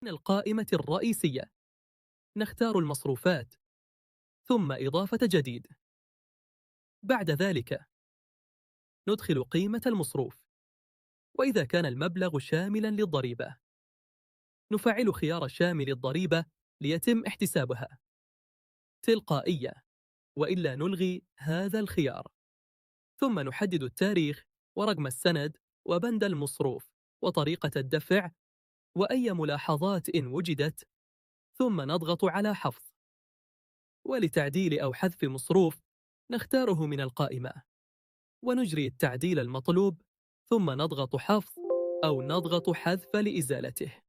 من القائمة الرئيسية نختار المصروفات ثم إضافة جديد. بعد ذلك ندخل قيمة المصروف، وإذا كان المبلغ شاملا للضريبة نفعل خيار شامل الضريبة ليتم احتسابها تلقائية، وإلا نلغي هذا الخيار. ثم نحدد التاريخ ورقم السند وبند المصروف وطريقة الدفع وأي ملاحظات إن وجدت، ثم نضغط على حفظ. ولتعديل أو حذف مصروف نختاره من القائمة ونجري التعديل المطلوب، ثم نضغط حفظ أو نضغط حذف لإزالته.